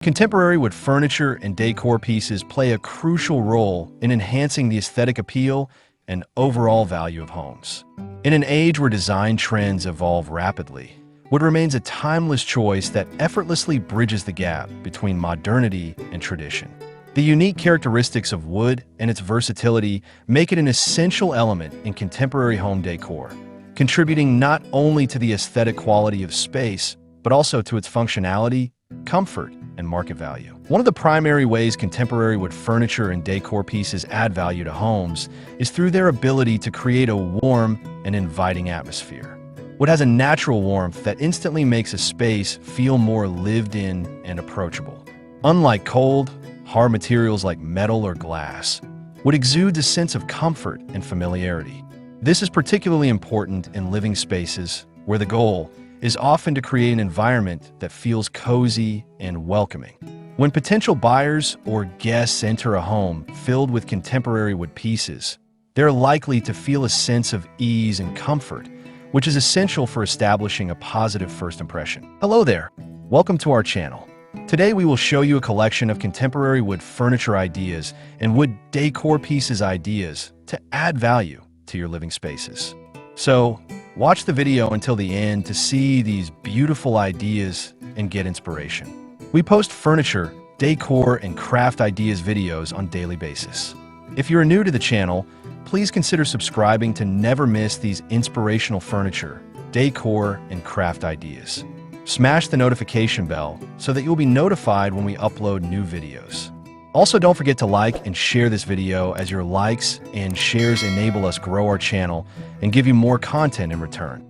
Contemporary wood furniture and decor pieces play a crucial role in enhancing the aesthetic appeal and overall value of homes. In an age where design trends evolve rapidly, wood remains a timeless choice that effortlessly bridges the gap between modernity and tradition. The unique characteristics of wood and its versatility make it an essential element in contemporary home decor, contributing not only to the aesthetic quality of space, but also to its functionality, comfort, and market value. One of the primary ways contemporary wood furniture and decor pieces add value to homes is through their ability to create a warm and inviting atmosphere. Wood has a natural warmth that instantly makes a space feel more lived in and approachable. Unlike cold, hard materials like metal or glass, wood exudes a sense of comfort and familiarity. This is particularly important in living spaces where the goal is often to create an environment that feels cozy and welcoming. When potential buyers or guests enter a home filled with contemporary wood pieces, they're likely to feel a sense of ease and comfort, which is essential for establishing a positive first impression. Hello there, welcome to our channel. Today we will show you a collection of contemporary wood furniture ideas and wood decor pieces ideas to add value to your living spaces. So, watch the video until the end to see these beautiful ideas and get inspiration. We post furniture, decor, and craft ideas videos on a daily basis. If you're new to the channel, please consider subscribing to never miss these inspirational furniture, decor, and craft ideas. Smash the notification bell so that you'll be notified when we upload new videos. Also, don't forget to like and share this video, as your likes and shares enable us grow our channel and give you more content in return.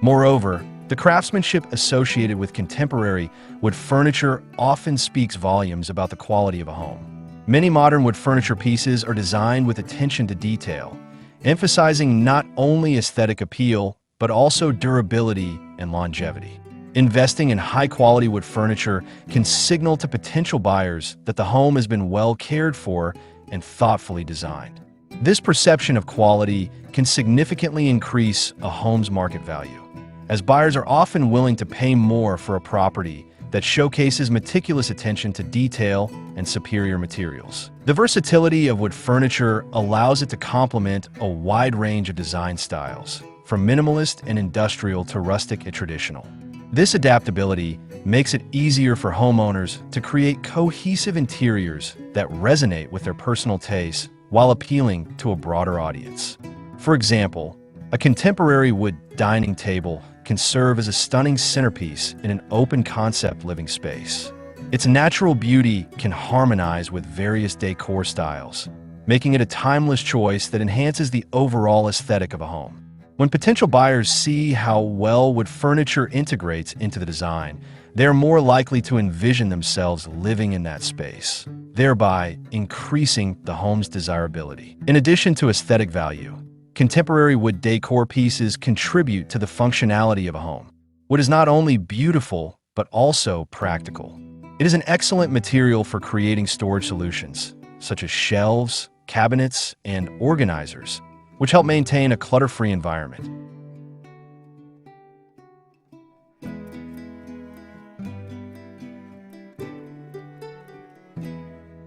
Moreover, the craftsmanship associated with contemporary wood furniture often speaks volumes about the quality of a home. Many modern wood furniture pieces are designed with attention to detail, emphasizing not only aesthetic appeal, but also durability and longevity. Investing in high-quality wood furniture can signal to potential buyers that the home has been well cared for and thoughtfully designed. This perception of quality can significantly increase a home's market value, as buyers are often willing to pay more for a property that showcases meticulous attention to detail and superior materials. The versatility of wood furniture allows it to complement a wide range of design styles, from minimalist and industrial to rustic and traditional. This adaptability makes it easier for homeowners to create cohesive interiors that resonate with their personal tastes while appealing to a broader audience. For example, a contemporary wood dining table can serve as a stunning centerpiece in an open-concept living space. Its natural beauty can harmonize with various decor styles, making it a timeless choice that enhances the overall aesthetic of a home. When potential buyers see how well wood furniture integrates into the design, they are more likely to envision themselves living in that space, thereby increasing the home's desirability. In addition to aesthetic value, contemporary wood decor pieces contribute to the functionality of a home. Wood is not only beautiful, but also practical. It is an excellent material for creating storage solutions, such as shelves, cabinets, and organizers, which help maintain a clutter-free environment.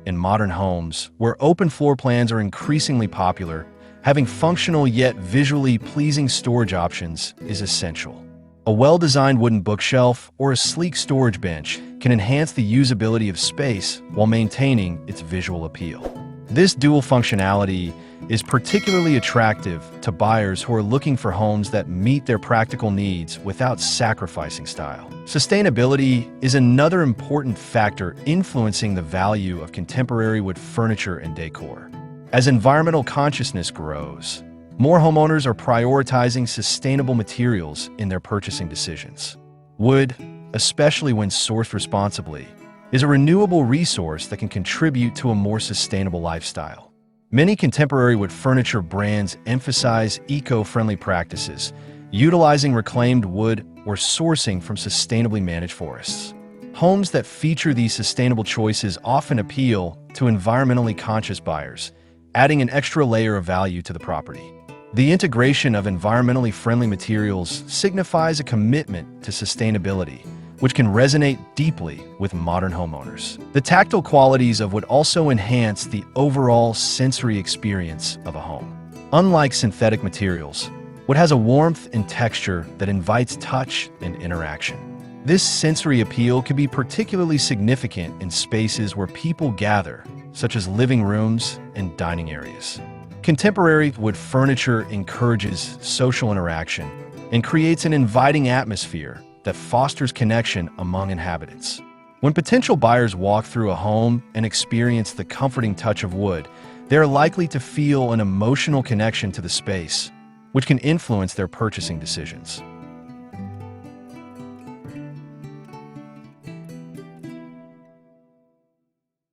In modern homes, where open floor plans are increasingly popular, having functional yet visually pleasing storage options is essential. A well-designed wooden bookshelf or a sleek storage bench can enhance the usability of space while maintaining its visual appeal. This dual functionality is particularly attractive to buyers who are looking for homes that meet their practical needs without sacrificing style. Sustainability is another important factor influencing the value of contemporary wood furniture and decor. As environmental consciousness grows, more homeowners are prioritizing sustainable materials in their purchasing decisions. Wood, especially when sourced responsibly, is a renewable resource that can contribute to a more sustainable lifestyle. Many contemporary wood furniture brands emphasize eco-friendly practices, utilizing reclaimed wood or sourcing from sustainably managed forests. Homes that feature these sustainable choices often appeal to environmentally conscious buyers, adding an extra layer of value to the property. The integration of environmentally friendly materials signifies a commitment to sustainability, which can resonate deeply with modern homeowners. The tactile qualities of wood also enhance the overall sensory experience of a home. Unlike synthetic materials, wood has a warmth and texture that invites touch and interaction. This sensory appeal can be particularly significant in spaces where people gather, such as living rooms and dining areas. Contemporary wood furniture encourages social interaction and creates an inviting atmosphere that fosters connection among inhabitants. When potential buyers walk through a home and experience the comforting touch of wood, they are likely to feel an emotional connection to the space, which can influence their purchasing decisions.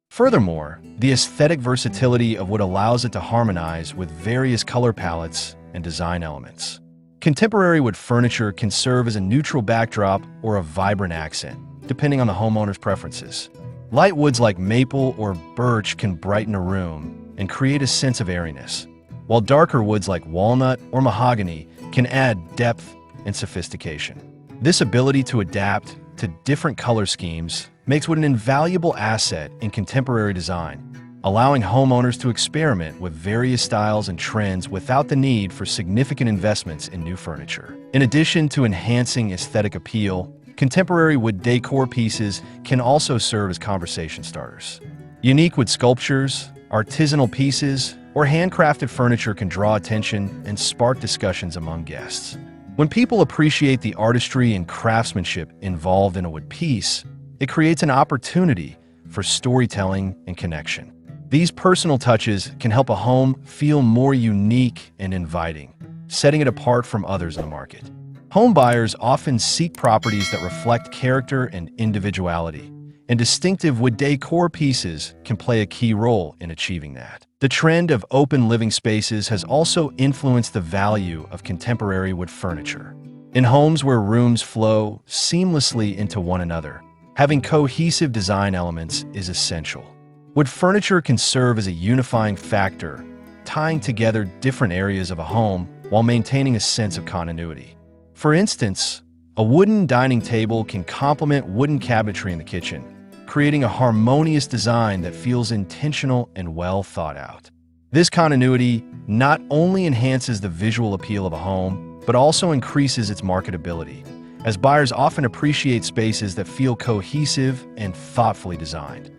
Furthermore, the aesthetic versatility of wood allows it to harmonize with various color palettes and design elements. Contemporary wood furniture can serve as a neutral backdrop or a vibrant accent, depending on the homeowner's preferences. Light woods like maple or birch can brighten a room and create a sense of airiness, while darker woods like walnut or mahogany can add depth and sophistication. This ability to adapt to different color schemes makes wood an invaluable asset in contemporary design, allowing homeowners to experiment with various styles and trends without the need for significant investments in new furniture. In addition to enhancing aesthetic appeal, contemporary wood decor pieces can also serve as conversation starters. Unique wood sculptures, artisanal pieces, or handcrafted furniture can draw attention and spark discussions among guests. When people appreciate the artistry and craftsmanship involved in a wood piece, it creates an opportunity for storytelling and connection. These personal touches can help a home feel more unique and inviting, setting it apart from others in the market. Home buyers often seek properties that reflect character and individuality, and distinctive wood decor pieces can play a key role in achieving that. The trend of open living spaces has also influenced the value of contemporary wood furniture. In homes where rooms flow seamlessly into one another, having cohesive design elements is essential. Wood furniture can serve as a unifying factor, tying together different areas of a home while maintaining a sense of continuity. For instance, a wooden dining table can complement wooden cabinetry in the kitchen, creating a harmonious design that feels intentional and well thought out. This continuity not only enhances the visual appeal of a home, but also increases its marketability, as buyers often appreciate spaces that feel cohesive and thoughtfully designed.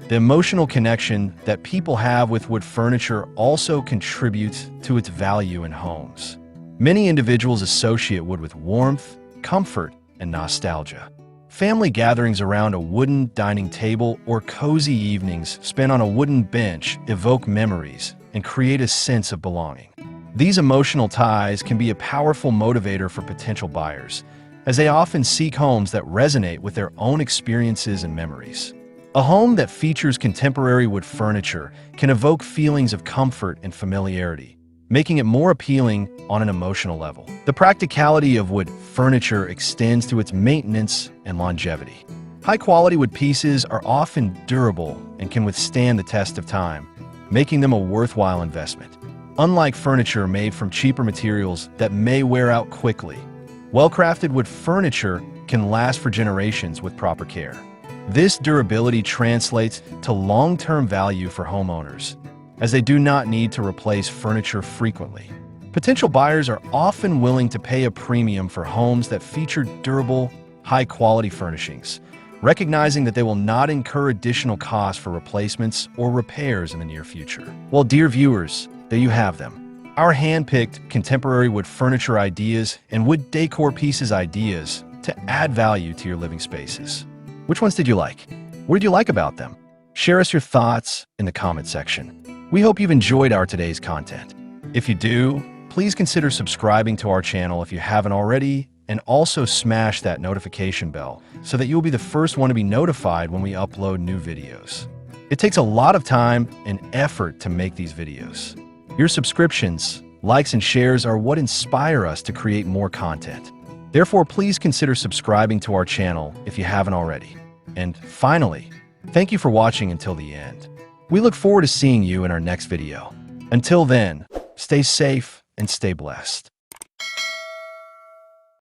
The emotional connection that people have with wood furniture also contributes to its value in homes. Many individuals associate wood with warmth, comfort, and nostalgia. Family gatherings around a wooden dining table or cozy evenings spent on a wooden bench evoke memories and create a sense of belonging. These emotional ties can be a powerful motivator for potential buyers, as they often seek homes that resonate with their own experiences and memories. A home that features contemporary wood furniture can evoke feelings of comfort and familiarity, making it more appealing on an emotional level. The practicality of wood furniture extends to its maintenance and longevity. High-quality wood pieces are often durable and can withstand the test of time, making them a worthwhile investment. Unlike furniture made from cheaper materials that may wear out quickly, well-crafted wood furniture can last for generations with proper care. This durability translates to long-term value for homeowners, as they do not need to replace furniture frequently. Potential buyers are often willing to pay a premium for homes that feature durable, high-quality furnishings, recognizing that they will not incur additional costs for replacements or repairs in the near future. Well, dear viewers, there you have them. Our hand-picked contemporary wood furniture ideas and wood decor pieces ideas to add value to your living spaces. Which ones did you like? What did you like about them? Share us your thoughts in the comment section. We hope you've enjoyed our today's content. If you do, please consider subscribing to our channel if you haven't already, and also smash that notification bell so that you'll be the first one to be notified when we upload new videos. It takes a lot of time and effort to make these videos. Your subscriptions, likes, and shares are what inspire us to create more content. Therefore, please consider subscribing to our channel if you haven't already. And finally, Thank you for watching until the end. We look forward to seeing you in our next video. Until then, stay safe and stay blessed.